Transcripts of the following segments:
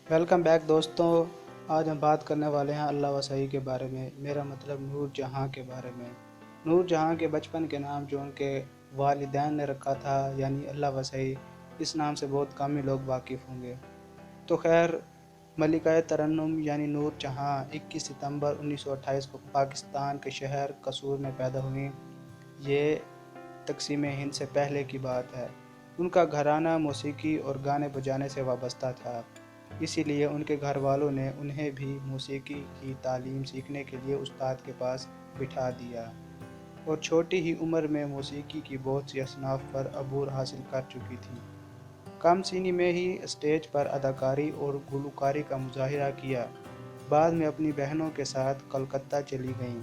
Welcome back दोस्तों। आज हम बात करने वाले हैं अल्लाह वसई के बारे में, मेरा मतलब नूर जहाँ के बारे में। नूर जहाँ के बचपन के नाम जो उनके वालिदैन ने रखा था यानी अल्लाह वसई, इस नाम से बहुत कम ही लोग वाकिफ़ होंगे। तो खैर, मलिका तरन्नुम यानी नूर जहाँ 21 सितंबर 1928 को पाकिस्तान के शहर कसूर में पैदा हुई। ये तकसीम हिंद से पहले की बात है। उनका घराना मौसीकी और गाने बजाने से वाबस्ता था, इसीलिए उनके घर वालों ने उन्हें भी मौसीकी की तालीम सीखने के लिए उस्ताद के पास बिठा दिया और छोटी ही उम्र में मौसीकी की बहुत सी असनाफ पर अबूर हासिल कर चुकी थी। कम सीनी में ही स्टेज पर अदाकारी और गुलकारी का मुजाहिरा किया। बाद में अपनी बहनों के साथ कलकत्ता चली गईं।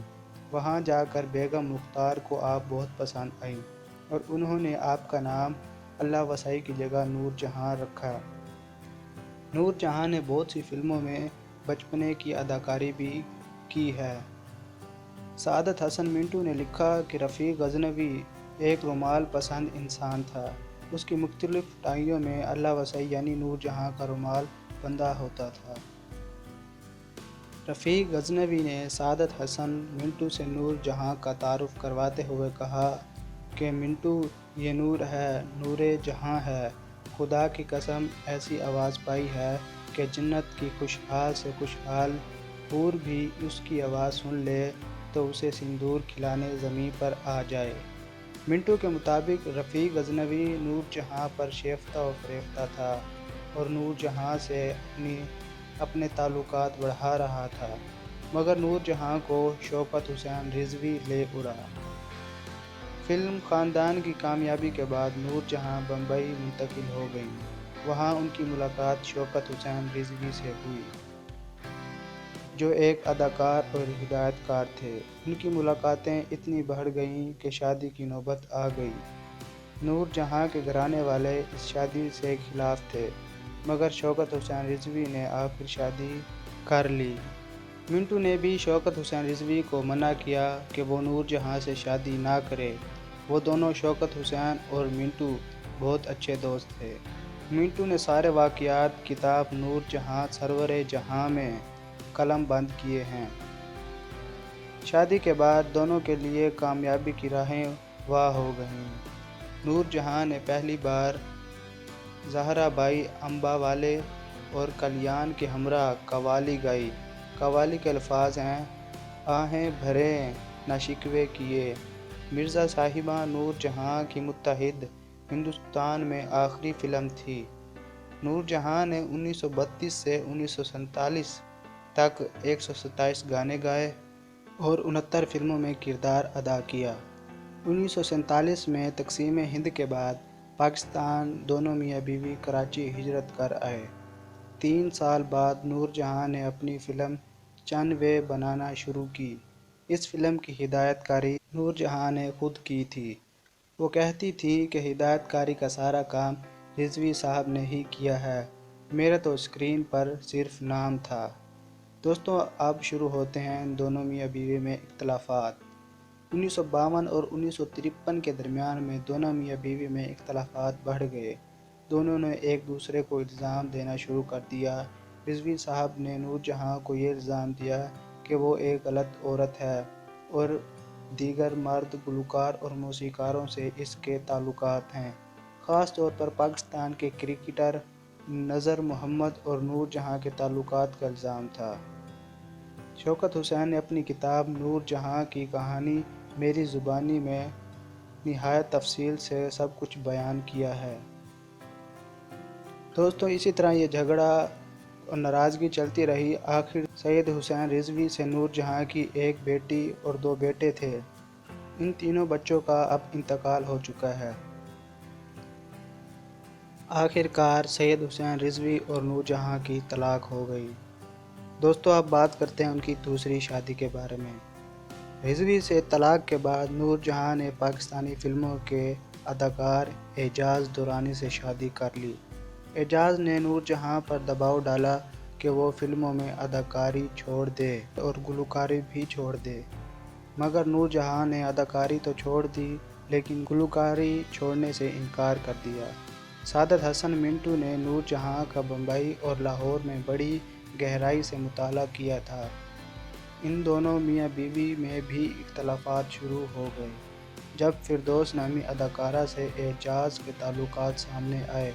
वहाँ जाकर बेगम मुख्तार को आप बहुत पसंद आईं और उन्होंने आपका नाम अल्लाह वसई की जगह नूर जहाँ रखा। नूर जहाँ ने बहुत सी फिल्मों में बचपने की अदाकारी भी की है। सादत हसन मिंटू ने लिखा कि रफ़ीक गज़नवी एक रुमाल पसंद इंसान था। उसकी मुख्तलिफ टाइयों में अल्लाह वसई यानी नूर जहाँ का रुमाल बंधा होता था। रफ़ीक गज़नवी ने सादत हसन मिंटू से नूर जहाँ का तारुफ़ करवाते हुए कहा कि मिंटू, ये नूर है, नूरे जहाँ है। खुदा की कसम ऐसी आवाज़ पाई है कि जन्नत की खुशहाल से खुशहाल हूर भी उसकी आवाज़ सुन ले तो उसे सिंदूर खिलाने ज़मीं पर आ जाए। मिंटू के मुताबिक रफ़ीक गज़नवी नूर जहाँ पर शेफ्ता और फरेफ्ता था और नूर जहाँ से अपने ताल्लुकात बढ़ा रहा था, मगर नूर जहाँ को शौकत हुसैन रिजवी ले उड़ा। फिल्म ख़ानदान की कामयाबी के बाद नूर जहाँ बम्बई मुंतकिल हो गईं। वहाँ उनकी मुलाकात शौकत हुसैन रिजवी से हुई, जो एक अदाकार और हिदायतकार थे। उनकी मुलाकातें इतनी बढ़ गईं कि शादी की नौबत आ गई। नूर जहाँ के घराने वाले इस शादी से खिलाफ थे, मगर शौकत हुसैन रिजवी ने आखिर शादी कर ली। मिंटू ने भी शौकत हुसैन रिजवी को मना किया कि वो नूर जहाँ से शादी ना करे। वो दोनों, शौकत हुसैन और मिंटू, बहुत अच्छे दोस्त थे। मिंटू ने सारे वाक़ियात किताब नूर जहाँ सरवरे जहाँ में कलम बंद किए हैं। शादी के बाद दोनों के लिए कामयाबी की राहें वाह हो गईं। नूर जहाँ ने पहली बार ज़हरा बाई अम्बावाले और कल्याण के हमरा कवाली गाई। कवाली के अल्फाज हैं, आहें भरे न शिकवे किए। मिर्ज़ा साहिबा नूर जहाँ की मुत्तहिद हिंदुस्तान में आखिरी फ़िल्म थी। नूर जहाँ ने 1932 से 1947 तक 127 गाने गाए और 69 फिल्मों में किरदार अदा किया। 1947 में तकसीम हिंद के बाद पाकिस्तान दोनों मियाँ बीवी कराची हिजरत कर आए। 3 साल बाद नूर जहाँ ने अपनी फ़िल्म चन वे बनाना शुरू की। इस फिल्म की हिदायतकारी नूर जहाँ ने खुद की थी। वो कहती थी कि हिदायतकारी का सारा काम रिजवी साहब ने ही किया है, मेरा तो स्क्रीन पर सिर्फ नाम था। दोस्तों, अब शुरू होते हैं दोनों मियाँ बीवी में इख्तलाफात। 1952 और 1953 के दरमियान में दोनों मियाँ बीवी में इख्तलाफात बढ़ गए। दोनों ने एक दूसरे को इल्ज़ाम देना शुरू कर दिया। रिजवी साहब ने नूर जहाँ को ये इल्ज़ाम दिया कि वो एक गलत औरत है और दीगर मर्द गुलकार और मौसीकारों से इसके ताल्लुकात हैं। ख़ास तौर पर पाकिस्तान के क्रिकेटर नज़र मोहम्मद और नूर जहाँ के ताल्लुकात का इल्ज़ाम था। शौकत हुसैन ने अपनी किताब नूर जहाँ की कहानी मेरी ज़ुबानी में निहायत तफसील से सब कुछ बयान किया है। दोस्तों, इसी तरह ये झगड़ा और नाराज़गी चलती रही। आखिर सैयद हुसैन रिजवी से नूर जहाँ की एक बेटी और 2 बेटे थे। इन तीनों बच्चों का अब इंतकाल हो चुका है। आखिरकार सैयद हुसैन रिजवी और नूर जहाँ की तलाक हो गई। दोस्तों, अब बात करते हैं उनकी दूसरी शादी के बारे में। रिजवी से तलाक के बाद नूर जहाँ ने पाकिस्तानी फ़िल्मों के अदाकार एजाज़ दुरानी से शादी कर ली। एजाज़ ने नूर जहाँ पर दबाव डाला कि वो फ़िल्मों में अदाकारी छोड़ दे और गुलकारी भी छोड़ दे, मगर नूर जहाँ ने अदाकारी तो छोड़ दी लेकिन गुलकारी छोड़ने से इनकार कर दिया। سعادت حسن منٹو نے نور جہاں کا بمبئی اور لاہور میں بڑی گہرائی سے مطالعہ کیا تھا۔ ان دونوں میاں بیوی میں بھی اختلافات شروع ہو گئے جب فردوس نامی اداکارہ سے اعجاز کے تعلقات سامنے آئے۔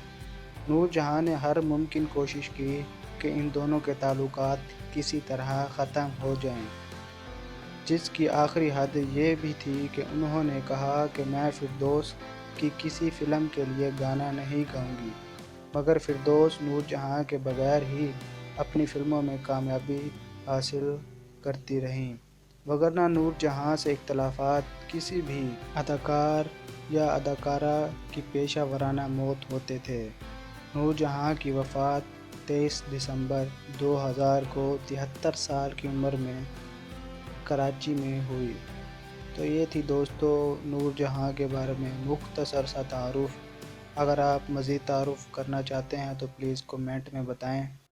نور جہاں نے ہر ممکن کوشش کی کہ ان دونوں کے تعلقات کسی طرح ختم ہو جائیں، جس کی آخری حد یہ بھی تھی کہ انہوں نے کہا کہ میں فردوس کی کسی فلم کے لیے گانا نہیں گاؤں گی، مگر فردوس نور جہاں کے بغیر ہی اپنی فلموں میں کامیابی حاصل کرتی رہیں، وگرنہ نور جہاں سے اختلافات کسی بھی اداکار یا اداکارہ کی پیشہ ورانہ موت ہوتے تھے۔ نور جہاں کی وفات 23 دسمبر 2000 کو 73 سال کی عمر میں کراچی میں ہوئی۔ تو یہ تھی دوستو نور جہاں کے بارے میں مختصر سا تعارف۔ اگر آپ مزید تعارف کرنا چاہتے ہیں تو پلیز کومنٹ میں بتائیں۔